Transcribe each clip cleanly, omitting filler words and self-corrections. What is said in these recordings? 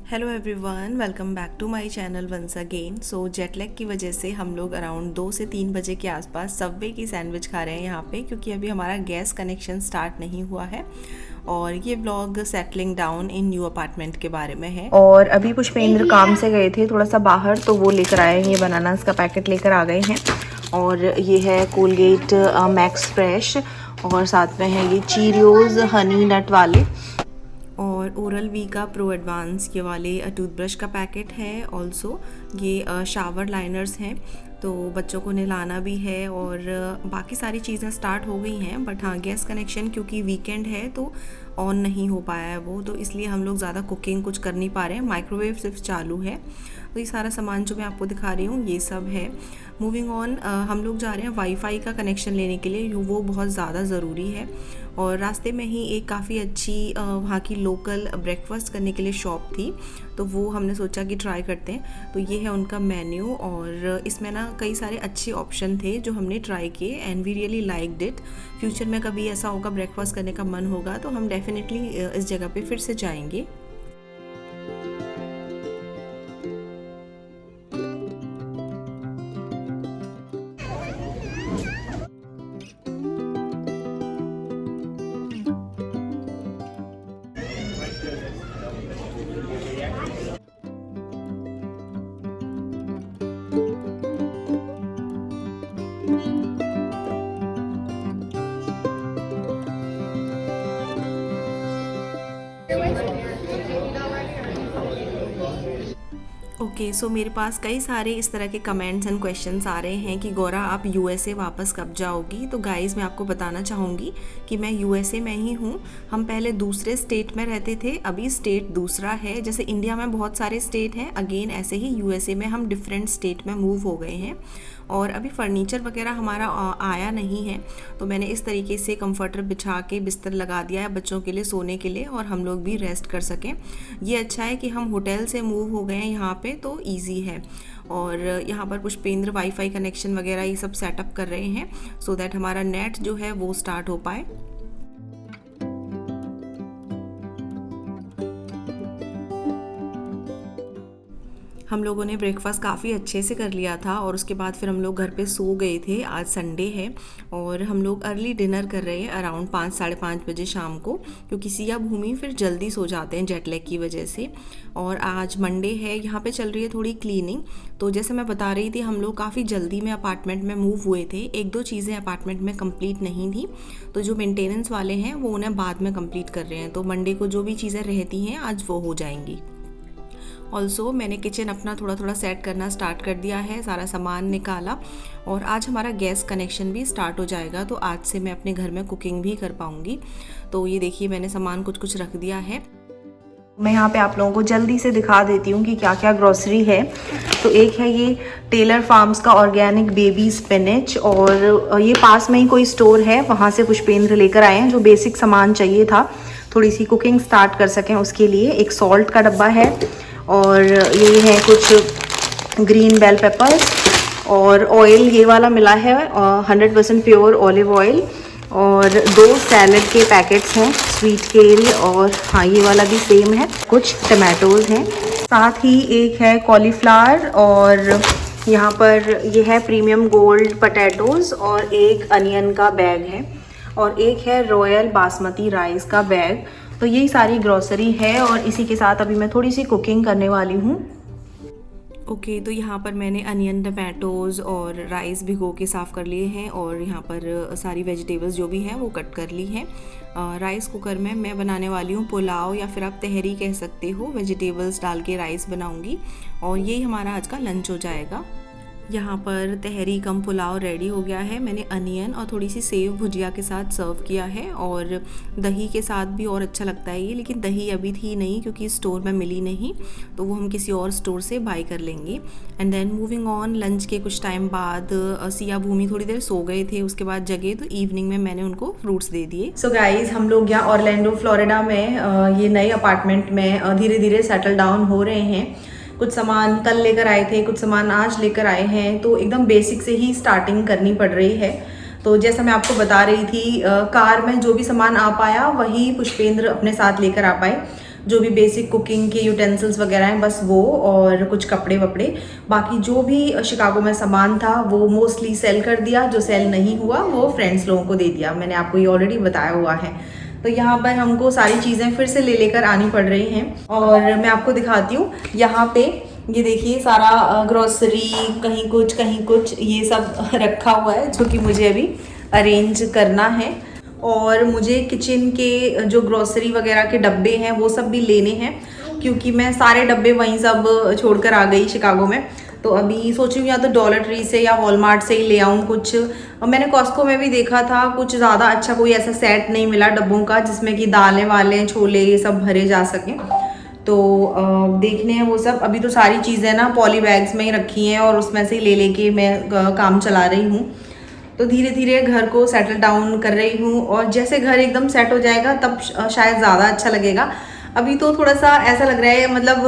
Hello everyone, welcome back to my channel once again. So jet lag की वजह से हम लोग अराउंड 2 से 3 बजे के आसपास सबवे की सैंडविच खा रहे हैं यहाँ पे, क्योंकि अभी हमारा गैस कनेक्शन स्टार्ट नहीं हुआ है। और ये vlog settling down in new apartment के बारे में है। और अभी पुष्पेंद्र काम से गए थे थोड़ा सा बाहर, तो वो लेकर आए हैं, ये बनानास का पैकेट लेकर आ गए हैं। और ये है कोलगेट मैक्स फ्रेश, और साथ में है ये चीरियोज हनी नट वाले, और ओरल वी का प्रो एडवांस ये वाले टूथब्रश का पैकेट है। ऑल्सो ये शावर लाइनर्स हैं, तो बच्चों को नहलाना भी है। और बाकी सारी चीज़ें स्टार्ट हो गई हैं, बट हाँ गैस कनेक्शन क्योंकि वीकेंड है तो ऑन नहीं हो पाया है वो, तो इसलिए हम लोग ज़्यादा कुकिंग कुछ कर नहीं पा रहे हैं। माइक्रोवेव सिर्फ चालू है। तो ये सारा सामान जो मैं आपको दिखा रही हूँ ये सब है। मूविंग ऑन, हम लोग जा रहे हैं वाईफाई का कनेक्शन लेने के लिए, वो बहुत ज़्यादा ज़रूरी है। और रास्ते में ही एक काफ़ी अच्छी वहाँ की लोकल ब्रेकफास्ट करने के लिए शॉप थी, तो वो हमने सोचा कि ट्राई करते हैं। तो ये है उनका मेन्यू, और इसमें ना कई सारे अच्छे ऑप्शन थे जो हमने ट्राई किए and we really liked it. Future में कभी ऐसा होगा ब्रेकफास्ट करने का मन होगा तो हम डेफिनेटली इस जगह पे फिर से जाएंगे। ओके, सो मेरे पास कई सारे इस तरह के कमेंट्स एंड क्वेश्चंस आ रहे हैं कि गौरा आप यूएसए वापस कब जाओगी। तो गाइस मैं आपको बताना चाहूँगी कि मैं यूएसए में ही हूँ। हम पहले दूसरे स्टेट में रहते थे, अभी स्टेट दूसरा है। जैसे इंडिया में बहुत सारे स्टेट हैं, अगेन ऐसे ही यूएसए में हम डिफरेंट स्टेट में मूव हो गए हैं। और अभी फर्नीचर वगैरह हमारा आया नहीं है, तो मैंने इस तरीके से कंफर्टर बिछा के बिस्तर लगा दिया है बच्चों के लिए सोने के लिए, और हम लोग भी रेस्ट कर सकें। ये अच्छा है कि हम होटल से मूव हो गए हैं यहाँ पे, तो इजी है। और यहाँ पर पुष्पेंद्र वाईफाई कनेक्शन वगैरह ये सब सेटअप कर रहे हैं सो दैट हमारा नेट जो है वो स्टार्ट हो पाए। हम लोगों ने ब्रेकफास्ट काफ़ी अच्छे से कर लिया था, और उसके बाद फिर हम लोग घर पे सो गए थे। आज संडे है और हम लोग अर्ली डिनर कर रहे हैं अराउंड 5 साढ़े 5 बजे शाम को, क्योंकि सिया भूमि फिर जल्दी सो जाते हैं जेट लैग की वजह से। और आज मंडे है, यहाँ पे चल रही है थोड़ी क्लीनिंग। तो जैसे मैं बता रही थी, हम लोग काफ़ी जल्दी में अपार्टमेंट में मूव हुए थे। एक दो चीज़ें अपार्टमेंट में कंप्लीट नहीं थी, तो जो मेंटेनेंस वाले हैं वो उन्हें बाद में कंप्लीट कर रहे हैं। तो मंडे को जो भी चीज़ें रहती हैं आज वो हो जाएंगी। ऑल्सो मैंने किचन अपना थोड़ा थोड़ा सेट करना स्टार्ट कर दिया है, सारा सामान निकाला, और आज हमारा गैस कनेक्शन भी स्टार्ट हो जाएगा, तो आज से मैं अपने घर में कुकिंग भी कर पाऊँगी। तो ये देखिए मैंने सामान कुछ कुछ रख दिया है। मैं यहाँ पे आप लोगों को जल्दी से दिखा देती हूँ कि क्या क्या ग्रोसरी है। तो एक है ये टेलर फार्म्स का ऑर्गेनिक बेबी स्पिनच, और ये पास में ही कोई स्टोर है, वहाँ से पुष्पेंद्र लेकर आए हैं जो बेसिक सामान चाहिए था, थोड़ी सी कुकिंग स्टार्ट कर सकें उसके लिए। एक सॉल्ट का डब्बा है, और ये है कुछ ग्रीन बेल पेपर्स, और ऑयल ये वाला मिला है 100% प्योर ऑलिव ऑयल, और 2 सैलड के पैकेट्स हैं स्वीट केल, और हाँ ये वाला भी सेम है। कुछ टमाटोज हैं, साथ ही एक है कॉलीफ्लावर, और यहाँ पर ये है प्रीमियम गोल्ड पटेटोज, और एक अनियन का बैग है, और एक है रॉयल बासमती राइस का बैग। तो यही सारी ग्रोसरी है, और इसी के साथ अभी मैं थोड़ी सी कुकिंग करने वाली हूँ। ओके, तो यहाँ पर मैंने अनियन, टमाटोज़ और राइस भिगो के साफ़ कर लिए हैं, और यहाँ पर सारी वेजिटेबल्स जो भी हैं वो कट कर ली हैं। राइस कुकर में मैं बनाने वाली हूँ पुलाव, या फिर आप तहरी कह सकते हो। वेजिटेबल्स डाल के राइस बनाऊँगी, और यही हमारा आज का लंच हो जाएगा। यहाँ पर तहरी कम पुलाव रेडी हो गया है। मैंने अनियन और थोड़ी सी सेव भुजिया के साथ सर्व किया है, और दही के साथ भी और अच्छा लगता है ये, लेकिन दही अभी थी नहीं क्योंकि स्टोर में मिली नहीं, तो वो हम किसी और स्टोर से बाय कर लेंगे। And then moving on, lunch के कुछ टाइम बाद सिया भूमि थोड़ी देर सो गए थे, उसके बाद जगे, तो इवनिंग में मैंने उनको फ्रूट्स दे दिए। सो गाइज, हम लोग यहाँ ऑरलैंडो फ्लोरिडा में ये नए अपार्टमेंट में धीरे धीरे सेटल डाउन हो रहे हैं। कुछ सामान कल लेकर आए थे, कुछ सामान आज लेकर आए हैं, तो एकदम बेसिक से ही स्टार्टिंग करनी पड़ रही है। तो जैसा मैं आपको बता रही थी, कार में जो भी सामान आ पाया वही पुष्पेंद्र अपने साथ लेकर आ पाए। जो भी बेसिक कुकिंग के यूटेंसिल्स वगैरह हैं बस वो, और कुछ कपड़े वपड़े। बाकी जो भी शिकागो में सामान था वो मोस्टली सेल कर दिया, जो सेल नहीं हुआ वो फ्रेंड्स लोगों को दे दिया। मैंने आपको ये ऑलरेडी बताया हुआ है। तो यहाँ पर हमको सारी चीज़ें फिर से ले लेकर आनी पड़ रही हैं। और मैं आपको दिखाती हूँ यहाँ पे, ये देखिए सारा ग्रोसरी, कहीं कुछ ये सब रखा हुआ है जो कि मुझे अभी अरेंज करना है। और मुझे किचन के जो ग्रोसरी वगैरह के डब्बे हैं वो सब भी लेने हैं, क्योंकि मैं सारे डब्बे वहीं सब छोड़कर आ गई शिकागो में। तो अभी सोच रही हूँ या तो डॉलर ट्री से या वॉलमार्ट से ही ले आऊँ कुछ। मैंने कॉस्को में भी देखा था, कुछ ज़्यादा अच्छा कोई ऐसा सेट नहीं मिला डब्बों का जिसमें कि दालें वालें छोले ये सब भरे जा सकें। तो देखने हैं वो सब। अभी तो सारी चीज़ें ना पॉली बैग्स में ही रखी हैं और उसमें से ही ले लेके मैं काम चला रही हूँ। तो धीरे धीरे घर को सेटल डाउन कर रही हूँ, और जैसे घर एकदम सेट हो जाएगा तब शायद ज़्यादा अच्छा लगेगा। अभी तो थोड़ा सा ऐसा लग रहा है, मतलब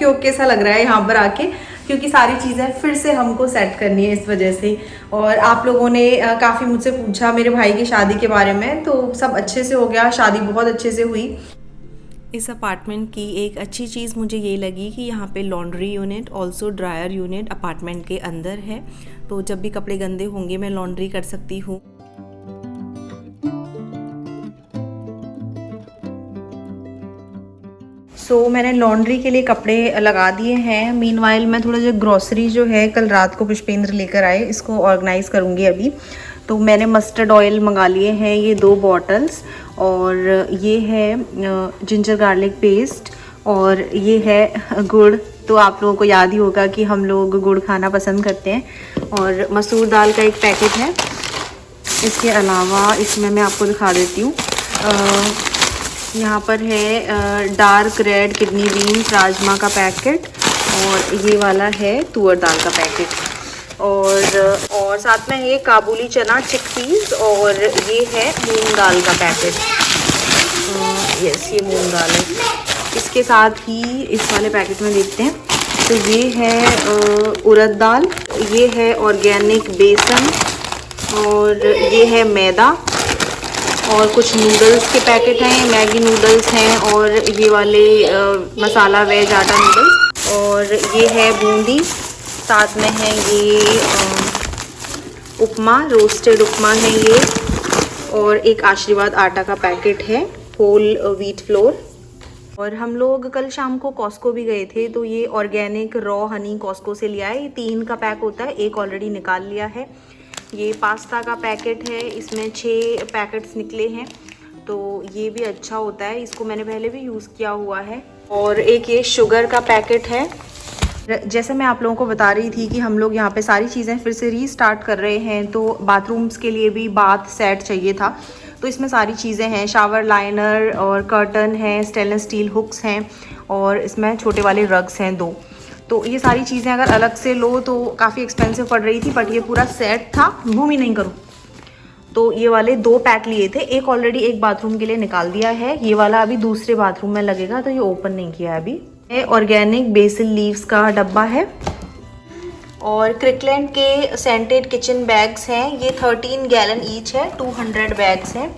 ओके सा लग रहा है यहाँ पर आके, क्योंकि सारी चीज़ें फिर से हमको सेट करनी है इस वजह से। और आप लोगों ने काफ़ी मुझसे पूछा मेरे भाई की शादी के बारे में, तो सब अच्छे से हो गया, शादी बहुत अच्छे से हुई। इस अपार्टमेंट की एक अच्छी चीज़ मुझे ये लगी कि यहाँ पे laundry unit, also dryer unit apartment के अंदर है। तो जब भी कपड़े गंदे होंगे मैं लॉन्ड्री कर सकती हूँ। सो मैंने लॉन्ड्री के लिए कपड़े लगा दिए हैं। मीनवाइल मैं थोड़ा जो ग्रॉसरी जो है कल रात को पुष्पेंद्र लेकर आए, इसको ऑर्गेनाइज़ करूँगी अभी। तो मैंने मस्टर्ड ऑयल मंगा लिए हैं ये 2 बॉटल्स, और ये है जिंजर गार्लिक पेस्ट, और ये है गुड़। तो आप लोगों को याद ही होगा कि हम लोग गुड़ खाना पसंद करते हैं। और मसूर दाल का एक पैकेट है। इसके अलावा इसमें मैं आपको दिखा देती हूँ, यहाँ पर है dark red kidney beans rajma का पैकेट, और ये वाला है तुअर दाल का पैकेट, और साथ में ये काबुली चना चिकपीस, और ये है मूंग दाल का पैकेट। यस, ये मूंग दाल है। इसके साथ ही इस वाले पैकेट में देखते हैं, तो ये है उड़द दाल, ये है ऑर्गेनिक बेसन, और ये है मैदा, और कुछ नूडल्स के पैकेट हैं, मैगी नूडल्स हैं, और ये वाले मसाला वेज आटा नूडल्स, और ये है बूंदी। साथ में है ये उपमा, रोस्टेड उपमा है ये, और एक आशीर्वाद आटा का पैकेट है, होल व्हीट फ्लोर। और हम लोग कल शाम को कॉस्को भी गए थे, तो ये ऑर्गेनिक रॉ हनी कॉस्को से लिया है। ये 3 का पैक होता है, एक ऑलरेडी निकाल लिया है। ये पास्ता का पैकेट है, इसमें 6 पैकेट्स निकले हैं, तो ये भी अच्छा होता है, इसको मैंने पहले भी यूज़ किया हुआ है। और एक ये शुगर का पैकेट है। जैसे मैं आप लोगों को बता रही थी कि हम लोग यहाँ पे सारी चीज़ें फिर से रीस्टार्ट कर रहे हैं, तो बाथरूम्स के लिए भी बाथ सेट चाहिए था। तो इसमें सारी चीज़ें हैं, शावर लाइनर और कर्टन है, स्टेनलेस स्टील हुक्स हैं, और इसमें छोटे वाले रग्स हैं 2। तो ये सारी चीज़ें अगर अलग से लो तो काफ़ी एक्सपेंसिव पड़ रही थी, बट ये पूरा सेट था। घूम ही नहीं करूँ, तो ये वाले 2 पैक लिए थे। एक ऑलरेडी एक बाथरूम के लिए निकाल दिया है, ये वाला अभी दूसरे बाथरूम में लगेगा, तो ये ओपन नहीं किया है अभी। ऑर्गेनिक बेसिल लीव्स का डब्बा है, और क्रिकलैंड के सेंटेड किचन बैग्स हैं, ये 13 गैलन ईच है, 200 बैग्स हैं।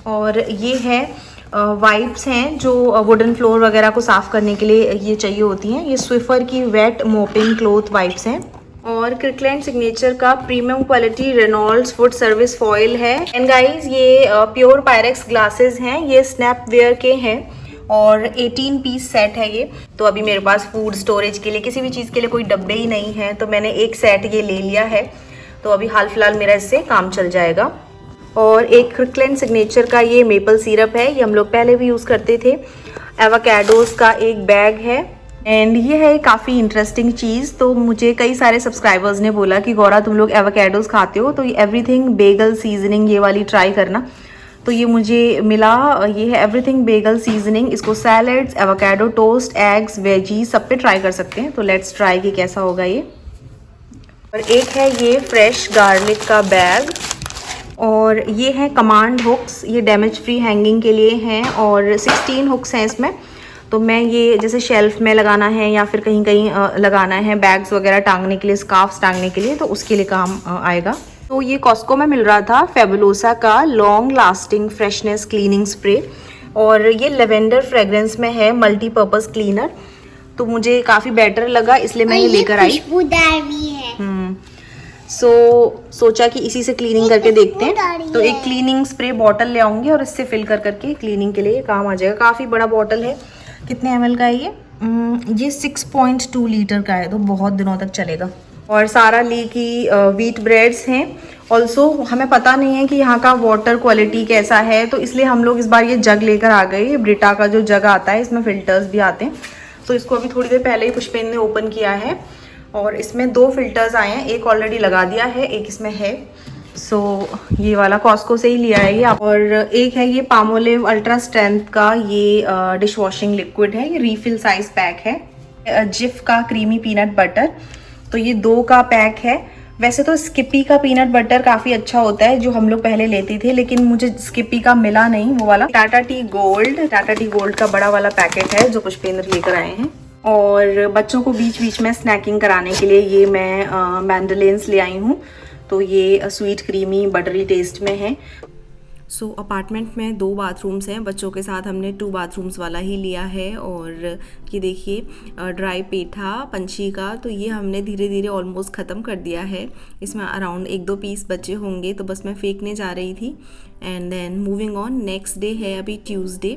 और ये है वाइप्स हैं जो वुडन फ्लोर वगैरह को साफ़ करने के लिए ये चाहिए होती हैं। ये स्विफर की वेट मोपिंग क्लोथ वाइप्स हैं। और क्रिकलैंड सिग्नेचर का premium quality Reynolds food service foil है। एंड गाइस, ये प्योर पायरेक्स ग्लासेस हैं, ये स्नैपवेयर के हैं, और 18 पीस सेट है ये। तो अभी मेरे पास फूड स्टोरेज के लिए किसी भी चीज़ के लिए कोई डब्बे ही नहीं है, तो मैंने एक सेट ये ले लिया है। तो अभी हाल फिलहाल मेरा इससे काम चल जाएगा। और एक क्रिकलैंड सिग्नेचर का ये मेपल सिरप है, ये हम लोग पहले भी यूज़ करते थे। एवोकाडोस का एक बैग है, एंड ये है काफ़ी इंटरेस्टिंग चीज़। तो मुझे कई सारे सब्सक्राइबर्स ने बोला कि गौरा तुम लोग एवोकाडोस खाते हो, तो ये एवरीथिंग बेगल सीजनिंग ये वाली ट्राई करना। तो ये मुझे मिला, ये है एवरीथिंग बेगल सीजनिंग। इसको salads, avocado toast, eggs, veggie सब पे ट्राई कर सकते हैं। तो लेट्स ट्राई कि कैसा होगा ये। और एक है ये फ्रेश गार्लिक का बैग, और ये है कमांड हुक्स, ये डैमेज फ्री हैंगिंग के लिए हैं, और 16 हुक्स हैं इसमें। तो मैं ये जैसे शेल्फ में लगाना है या फिर कहीं कहीं लगाना है, बैग्स वगैरह टांगने के लिए, स्कार्फ्स टांगने के लिए, तो उसके लिए काम आएगा। तो ये कॉस्को में मिल रहा था, फेबुलोसा का long lasting freshness cleaning spray. और ये लेवेंडर फ्रेग्रेंस में है, मल्टीपर्पज़ क्लीनर। तो मुझे काफ़ी बेटर लगा, इसलिए मैं ये लेकर आई। खुशबूदार भी है। सोचा कि इसी से क्लीनिंग करके देखते हैं। तो एक क्लीनिंग स्प्रे बॉटल ले आऊँगी और इससे फिल कर करके क्लीनिंग के लिए काम आ जाएगा। काफ़ी बड़ा बॉटल है। कितने ml का है ये? ये 6.2 लीटर का है, तो बहुत दिनों तक चलेगा। और सारा ली की व्हीट ब्रेड्स हैं। ऑल्सो हमें पता नहीं है कि यहाँ का वाटर क्वालिटी कैसा है, तो इसलिए हम लोग इस बार ये जग लेकर आ गए। ब्रिटा का जो जग आता है, इसमें फिल्टर्स भी आते हैं। तो इसको अभी थोड़ी देर पहले ही पुष्पेन ने ओपन किया है और इसमें 2 फिल्टर्स आए हैं। एक ऑलरेडी लगा दिया है, एक इसमें है। ये वाला कॉस्को से ही लिया है ये। और एक है ये पामोलिव अल्ट्रा स्ट्रेंथ का ये डिश वॉशिंग लिक्विड है। ये रीफिल साइज पैक है। जिफ का क्रीमी पीनट बटर, तो ये 2 का पैक है। वैसे तो स्किपी का पीनट बटर काफ़ी अच्छा होता है, जो हम लोग पहले लेते थे, लेकिन मुझे स्किपी का मिला नहीं वो वाला। टाटा टी गोल्ड का बड़ा वाला पैकेट है जो पुष्पेंद्र लेकर आए हैं। और बच्चों को बीच बीच में स्नैकिंग कराने के लिए ये मैं मैंडलेन्स ले आई हूँ। तो ये स्वीट क्रीमी बटरी टेस्ट में है। अपार्टमेंट में 2 बाथरूम्स हैं। बच्चों के साथ हमने 2 बाथरूम्स वाला ही लिया है। और ये देखिए ड्राई पेठा पंछी का, तो ये हमने धीरे धीरे ऑलमोस्ट ख़त्म कर दिया है। इसमें अराउंड 1-2 पीस बचे होंगे, तो बस मैं फेंकने जा रही थी। And then moving on, next day है अभी ट्यूसडे।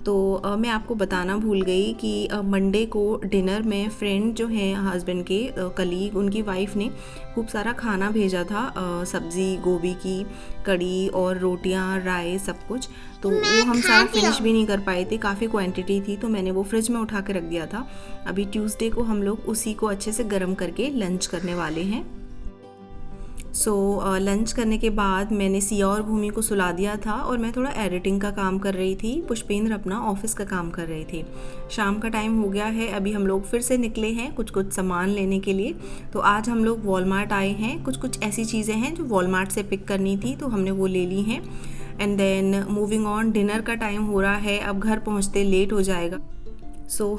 तो मैं आपको बताना भूल गई कि मंडे को डिनर में फ्रेंड जो हैं हस्बैंड के कलीग, उनकी वाइफ ने खूब सारा खाना भेजा था। सब्ज़ी, गोभी की कड़ी और रोटियां, राइस, सब कुछ। तो वो हम सारा फिनिश भी नहीं कर पाए थे, काफ़ी क्वांटिटी थी, तो मैंने वो फ्रिज में उठा के रख दिया था। अभी ट्यूसडे को हम लोग उसी को अच्छे से गर्म करके लंच करने वाले हैं। लंच करने के बाद मैंने सिया और भूमि को सुला दिया था और मैं थोड़ा एडिटिंग का काम कर रही थी। पुष्पेंद्र अपना ऑफिस का काम कर रहे थे। शाम का टाइम हो गया है, अभी हम लोग फिर से निकले हैं कुछ सामान लेने के लिए। तो आज हम लोग वॉलमार्ट आए हैं। कुछ ऐसी चीज़ें हैं जो वॉलमार्ट से पिक करनी थी, तो हमने वो ले ली हैं। And then moving on, dinner का टाइम हो रहा है, अब घर पहुँचते लेट हो जाएगा।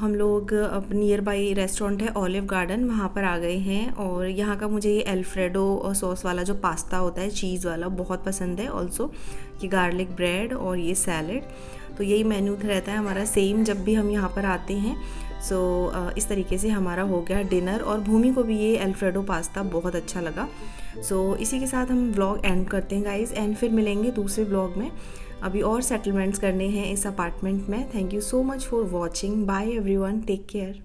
हम लोग अब नियर बाई रेस्टोरेंट है ऑलिव गार्डन, वहाँ पर आ गए हैं। और यहाँ का मुझे ये अल्फ्रेडो सॉस वाला जो पास्ता होता है चीज़ वाला बहुत पसंद है। ऑल्सो ये गार्लिक ब्रेड और ये सैलेड, तो यही मेन्यू रहता है हमारा सेम जब भी हम यहाँ पर आते हैं। इस तरीके से हमारा हो गया डिनर। और भूमि को भी ये अल्फ्रेडो पास्ता बहुत अच्छा लगा। इसी के साथ हम व्लॉग एंड करते हैं गाइज़, एंड फिर मिलेंगे दूसरे व्लॉग में। अभी और सेटलमेंट्स करने हैं इस अपार्टमेंट में। Thank you so much for watching. Bye everyone, take care.